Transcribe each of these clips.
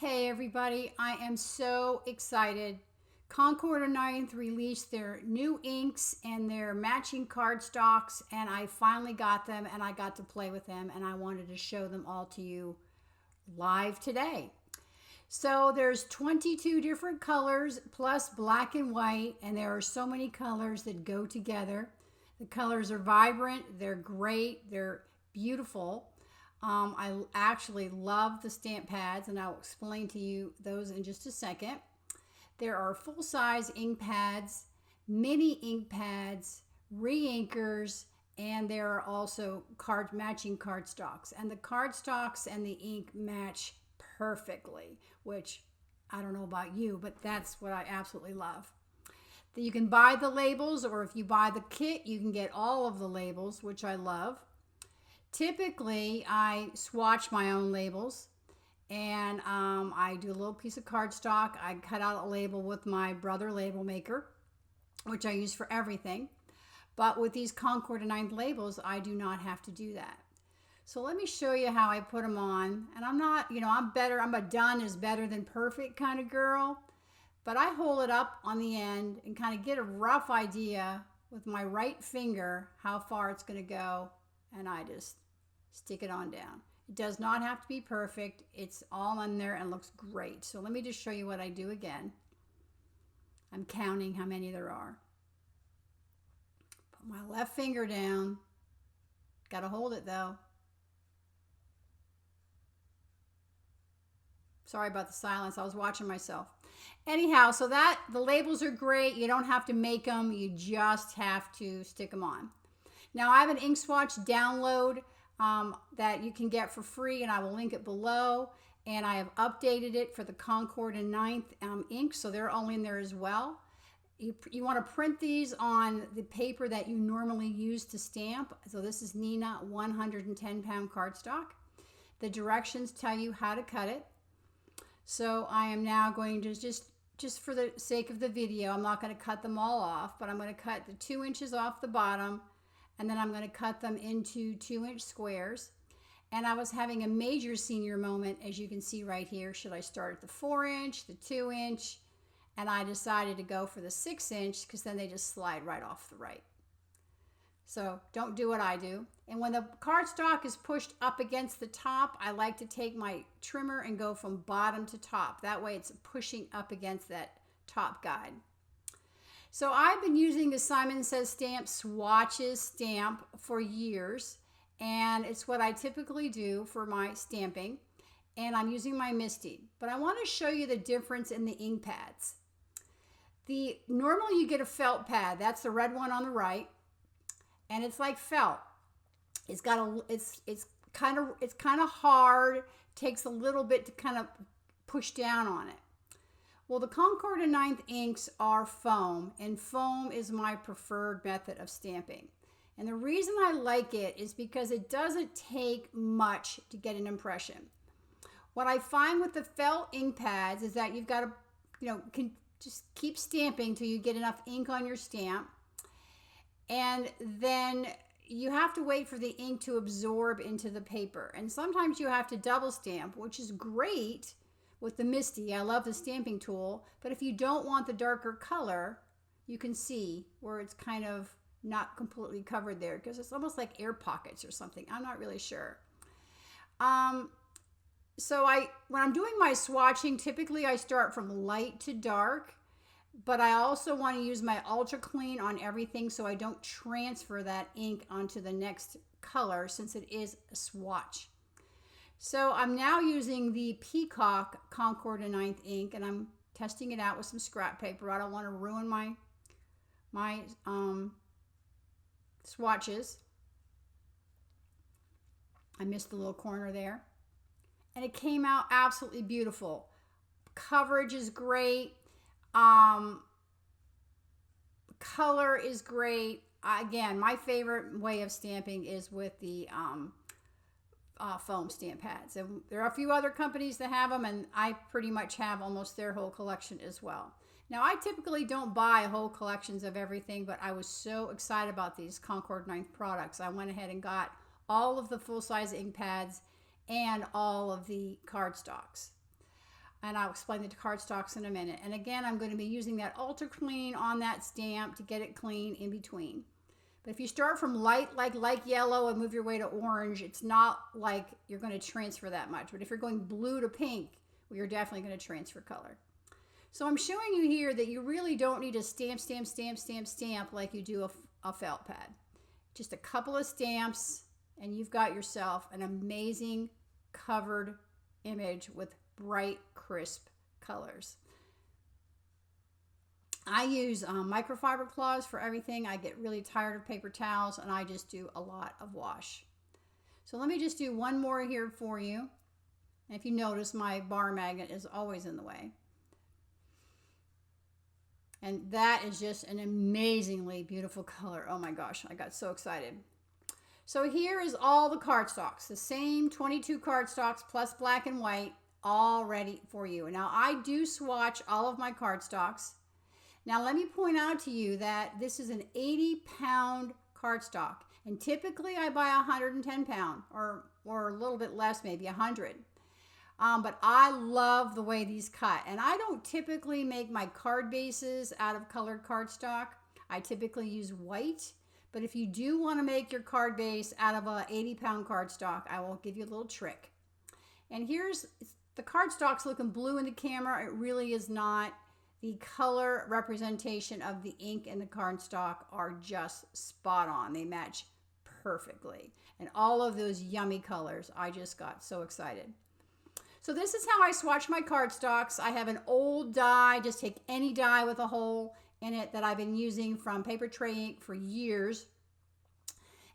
Hey everybody, I am so excited. Concord 9th released their new inks and their matching cardstocks, and I finally got them and I got to play with them, and I wanted to show them all to you live today. So there's 22 different colors plus black and white, and there are so many colors that go together. The colors are vibrant, they're great, they're beautiful. I actually love the stamp pads, and I'll explain to you those in just a second. There are full-size ink pads, mini ink pads, re-inkers, and there are also matching cardstocks. And the cardstocks and the ink match perfectly, which I don't know about you, but that's what I absolutely love. You can buy the labels, or if you buy the kit, you can get all of the labels, which I love. Typically, I swatch my own labels, and I do a little piece of cardstock. I cut out a label with my brother label maker, which I use for everything. But with these Concord 9th labels, I do not have to do that. So let me show you how I put them on. And I'm not, I'm a done is better than perfect kind of girl. But I hold it up on the end and kind of get a rough idea with my right finger how far it's going to go. And I just stick it on down. It does not have to be perfect. It's all on there and looks great. So let me just show you what I do again. I'm counting how many there are. Put my left finger down. Got to hold it though. Sorry about the silence. I was watching myself. Anyhow, so the labels are great. You don't have to make them. You just have to stick them on. Now, I have an ink swatch download that you can get for free, and I will link it below. And I have updated it for the Concord 9th ink, so they're all in there as well. You want to print these on the paper that you normally use to stamp. So this is Nina 110-pound cardstock. The directions tell you how to cut it. So I am now going to just for the sake of the video, I'm not going to cut them all off, but I'm going to cut the 2 inches off the bottom, and then I'm going to cut them into 2-inch squares. And I was having a major senior moment, as you can see right here. Should I start at the 4-inch, the 2-inch? And I decided to go for the 6-inch because then they just slide right off the right. So don't do what I do. And when the cardstock is pushed up against the top, I like to take my trimmer and go from bottom to top. That way it's pushing up against that top guide. So I've been using the Simon Says Stamp Swatches stamp for years, and it's what I typically do for my stamping, and I'm using my Misty. But I want to show you the difference in the ink pads. Normally you get a felt pad. That's the red one on the right, and it's like felt. It's kind of hard. Takes a little bit to kind of push down on it. Well, the Concord 9th inks are foam, and foam is my preferred method of stamping. And the reason I like it is because it doesn't take much to get an impression. What I find with the felt ink pads is that you've got to, can just keep stamping till you get enough ink on your stamp. And then you have to wait for the ink to absorb into the paper. And sometimes you have to double stamp, which is great with the Misty. I love the stamping tool, but if you don't want the darker color, you can see where it's kind of not completely covered there because it's almost like air pockets or something. I'm not really sure. So when I'm doing my swatching, typically I start from light to dark, but I also want to use my Ultra Clean on everything so I don't transfer that ink onto the next color since it is a swatch. So I'm now using the Peacock Concord 9th ink, and I'm testing it out with some scrap paper. I don't want to ruin my swatches. I missed the little corner there. And it came out absolutely beautiful. Coverage is great. Color is great. Again, my favorite way of stamping is with the foam stamp pads. And there are a few other companies that have them, and I pretty much have almost their whole collection as well. Now, I typically don't buy whole collections of everything, but I was so excited about these Concord 9th products. I went ahead and got all of the full-size ink pads and all of the cardstocks. and I'll explain the cardstocks in a minute. And again, I'm going to be using that Ultra Clean on that stamp to get it clean in between. But if you start from light yellow and move your way to orange, it's not like you're going to transfer that much. But if you're going blue to pink, well, you're definitely going to transfer color. So I'm showing you here that you really don't need to stamp like you do a felt pad. Just a couple of stamps and you've got yourself an amazing covered image with bright, crisp colors. I use microfiber cloths for everything. I get really tired of paper towels and I just do a lot of wash. So let me just do one more here for you. And if you notice, my bar magnet is always in the way. And that is just an amazingly beautiful color. Oh my gosh, I got so excited. So here is all the cardstocks, the same 22 cardstocks plus black and white, all ready for you. And now I do swatch all of my cardstocks. Now let me point out to you that this is an 80-pound cardstock, and typically I buy 110-pound or a little bit less, maybe 100. But I love the way these cut, and I don't typically make my card bases out of colored cardstock. I typically use white, but if you do want to make your card base out of a 80-pound cardstock, I will give you a little trick. And here's the cardstock's looking blue in the camera. It really is not. The color representation of the ink and the cardstock are just spot on. They match perfectly. And all of those yummy colors, I just got so excited. So this is how I swatch my cardstocks. I have an old die, just take any die with a hole in it that I've been using from paper tray ink for years.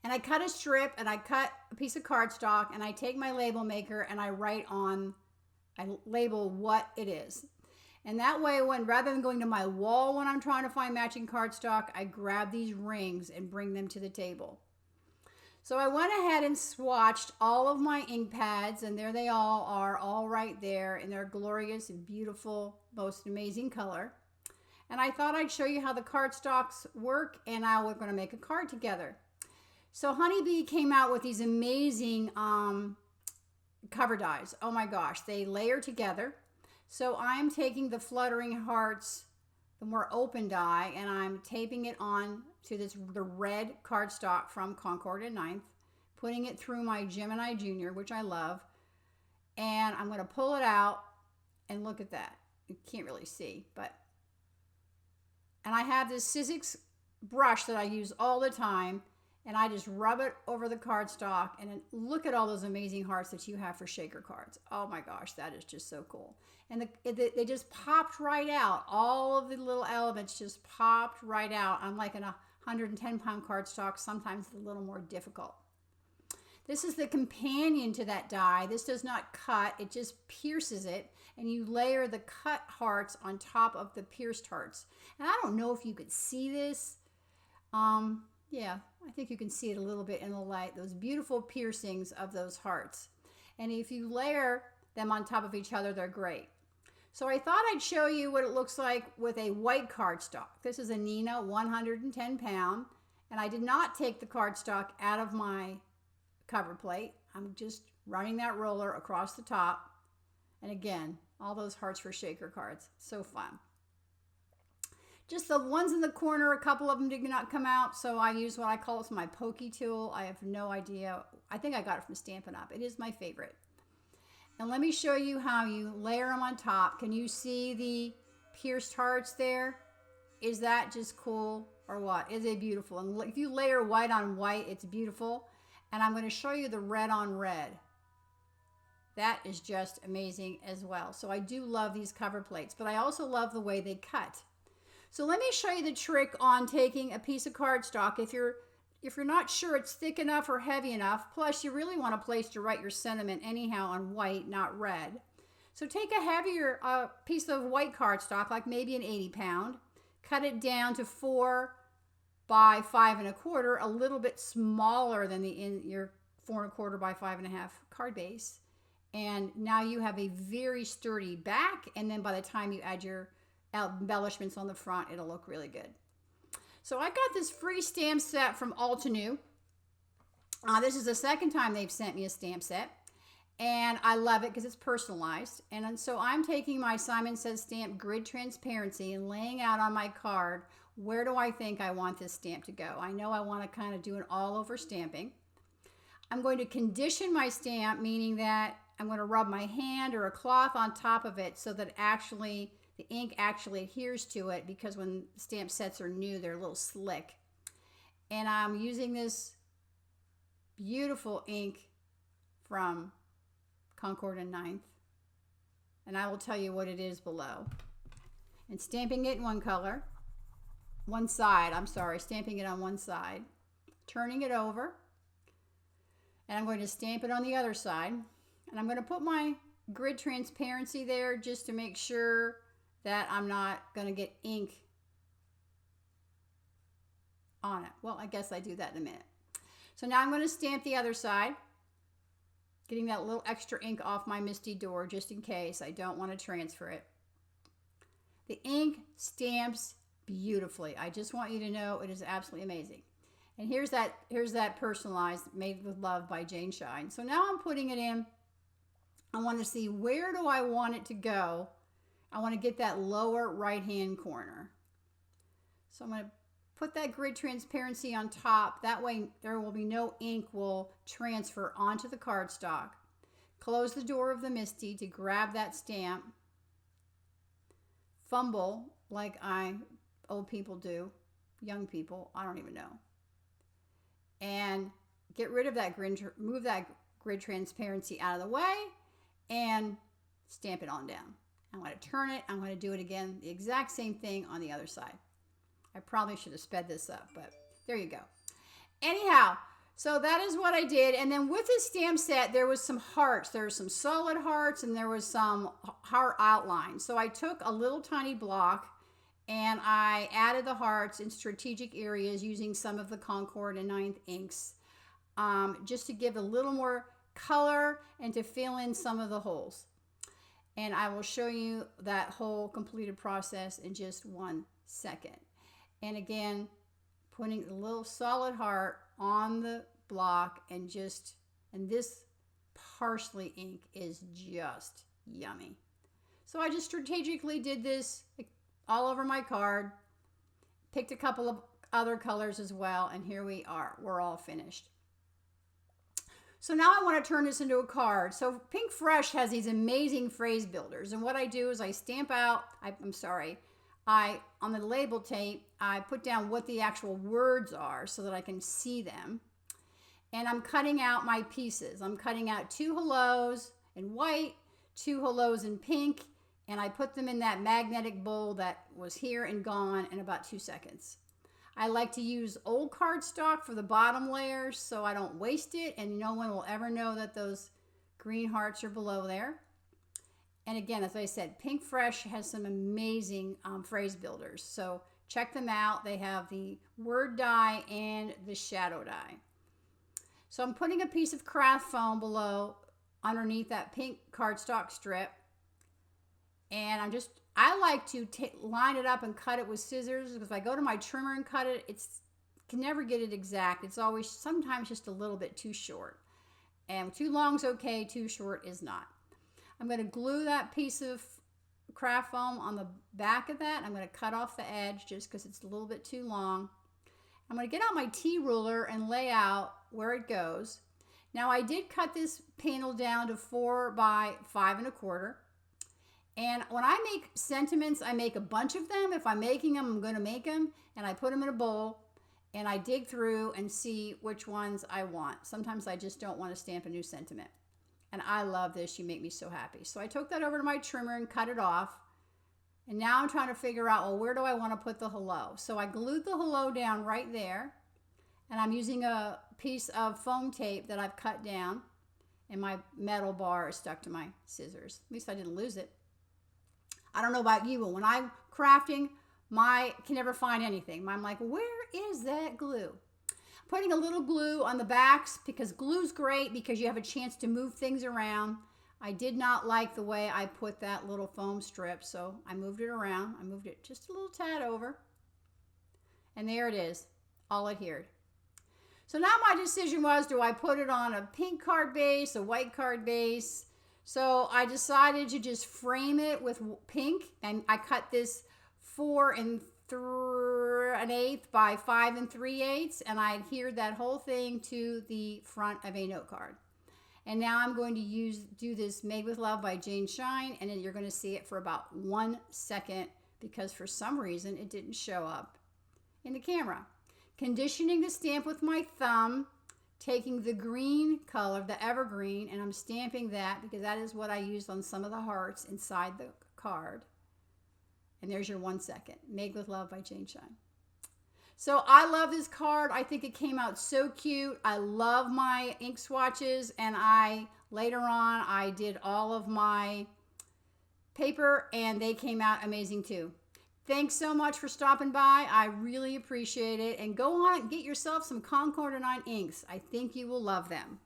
And I cut a strip and I cut a piece of cardstock and I take my label maker and I label what it is. And that way, rather than going to my wall when I'm trying to find matching cardstock, I grab these rings and bring them to the table. So I went ahead and swatched all of my ink pads, and there they all are, all right there in their glorious and beautiful, most amazing color. And I thought I'd show you how the cardstocks work, and we're going to make a card together. So Honeybee came out with these amazing cover dies. Oh my gosh, they layer together. So I'm taking the Fluttering Hearts, the more open die, and I'm taping it on to the red cardstock from Concord 9th, putting it through my Gemini Junior, which I love, and I'm going to pull it out, and look at that. You can't really see, and I have this Sizzix brush that I use all the time, and I just rub it over the cardstock, and then look at all those amazing hearts that you have for shaker cards. Oh my gosh, that is just so cool. And they just popped right out. All of the little elements just popped right out. Unlike a 110-pound cardstock, sometimes it's a little more difficult. This is the companion to that die. This does not cut, it just pierces it, and you layer the cut hearts on top of the pierced hearts. And I don't know if you could see this. Yeah, I think you can see it a little bit in the light, those beautiful piercings of those hearts. And if you layer them on top of each other, they're great. So I thought I'd show you what it looks like with a white cardstock. This is a Nina 110-pound, and I did not take the cardstock out of my cover plate. I'm just running that roller across the top. And again, all those hearts for shaker cards. So fun. Just the ones in the corner, a couple of them did not come out, so I use what I call my pokey tool. I have no idea. I think I got it from Stampin' Up. It is my favorite. And let me show you how you layer them on top. Can you see the pierced hearts there? Is that just cool or what? Is it beautiful? And if you layer white on white, it's beautiful. And I'm going to show you the red on red. That is just amazing as well. So I do love these cover plates, but I also love the way they cut. So let me show you the trick on taking a piece of cardstock. If you're not sure it's thick enough or heavy enough, plus you really want a place to write your sentiment anyhow on white, not red. So take a heavier piece of white cardstock, like maybe an 80-pound, cut it down to 4 by 5 1/4, a little bit smaller than your 4 1/4 by 5 1/2 card base. And now you have a very sturdy back, and then by the time you add your embellishments on the front, it'll look really good. So I got this free stamp set from Altenew. This is the second time they've sent me a stamp set. And I love it because it's personalized. And so I'm taking my Simon Says stamp grid transparency and laying out on my card, where do I think I want this stamp to go? I know I want to kind of do an all over stamping. I'm going to condition my stamp, meaning that I'm going to rub my hand or a cloth on top of it so that actually the ink actually adheres to it, because when stamp sets are new, they're a little slick. And I'm using this beautiful ink from Concord 9th, and I will tell you what it is below. And stamping it in stamping it on one side, turning it over, and I'm going to stamp it on the other side. And I'm going to put my grid transparency there just to make sure that I'm not going to get ink on it. Well, I guess I do that in a minute. So now I'm going to stamp the other side, getting that little extra ink off my Misty door just in case I don't want to transfer it. The ink stamps beautifully. I just want you to know it is absolutely amazing. And here's that personalized Made with Love by Jane Shine. So now I'm putting it in. I want to see, where do I want it to go? I want to get that lower right hand corner. So I'm going to put that grid transparency on top. That way there will be no ink will transfer onto the cardstock. Close the door of the Misty to grab that stamp. Fumble like old people do, young people, I don't even know. And get rid of that grid, move that grid transparency out of the way and stamp it on down. I'm going to turn it. I'm going to do it again, the exact same thing on the other side. I probably should have sped this up, but there you go. Anyhow, so that is what I did. And then with this stamp set, there was some hearts. There were some solid hearts and there was some heart outline. So I took a little tiny block and I added the hearts in strategic areas using some of the Concord and 9th inks, just to give a little more color and to fill in some of the holes. And I will show you that whole completed process in just 1 second. And again, putting a little solid heart on the block and this parsley ink is just yummy. So I just strategically did this all over my card, picked a couple of other colors as well, and here we are. We're all finished. So now I want to turn this into a card. So PinkFresh has these amazing phrase builders, and what I do is I stamp out, on the label tape, I put down what the actual words are so that I can see them. And I'm cutting out my pieces. I'm cutting out 2 hellos in white, 2 hellos in pink, and I put them in that magnetic bowl that was here and gone in about 2 seconds. I like to use old cardstock for the bottom layers so I don't waste it and no one will ever know that those green hearts are below there. And again, as I said, PinkFresh has some amazing phrase builders. So check them out. They have the word die and the shadow die. So I'm putting a piece of craft foam below underneath that pink cardstock strip. And I like to line it up and cut it with scissors, because if I go to my trimmer and cut it, can never get it exact. It's always sometimes just a little bit too short. And too long is okay, too short is not. I'm going to glue that piece of craft foam on the back of that. I'm going to cut off the edge just because it's a little bit too long. I'm going to get out my T-ruler and lay out where it goes. Now I did cut this panel down to 4 by 5 1/4. And when I make sentiments, I make a bunch of them. If I'm making them, I'm going to make them. And I put them in a bowl. And I dig through and see which ones I want. Sometimes I just don't want to stamp a new sentiment. And I love this. You make me so happy. So I took that over to my trimmer and cut it off. And now I'm trying to figure out, well, where do I want to put the hello? So I glued the hello down right there. And I'm using a piece of foam tape that I've cut down. And my metal bar is stuck to my scissors. At least I didn't lose it. I don't know about you, but when I'm crafting, I can never find anything. I'm like, where is that glue? Putting a little glue on the backs because glue's great because you have a chance to move things around. I did not like the way I put that little foam strip, so I moved it around. I moved it just a little tad over. And there it is, all adhered. So now my decision was, do I put it on a pink card base, a white card base? So I decided to just frame it with pink, and I cut this 4 1/8 by 5 3/8, and I adhered that whole thing to the front of a note card. And now I'm going to do this Made with Love by Jane Shine, and then you're going to see it for about 1 second because for some reason it didn't show up in the camera. Conditioning the stamp with my thumb, taking the green color, the evergreen, and I'm stamping that because that is what I used on some of the hearts inside the card. And there's your 1 second. Made with Love by Jane Shine. So I love this card. I think it came out so cute. I love my ink swatches, and later on I did all of my paper and they came out amazing too. Thanks so much for stopping by. I really appreciate it. And go on and get yourself some Concord 9th inks. I think you will love them.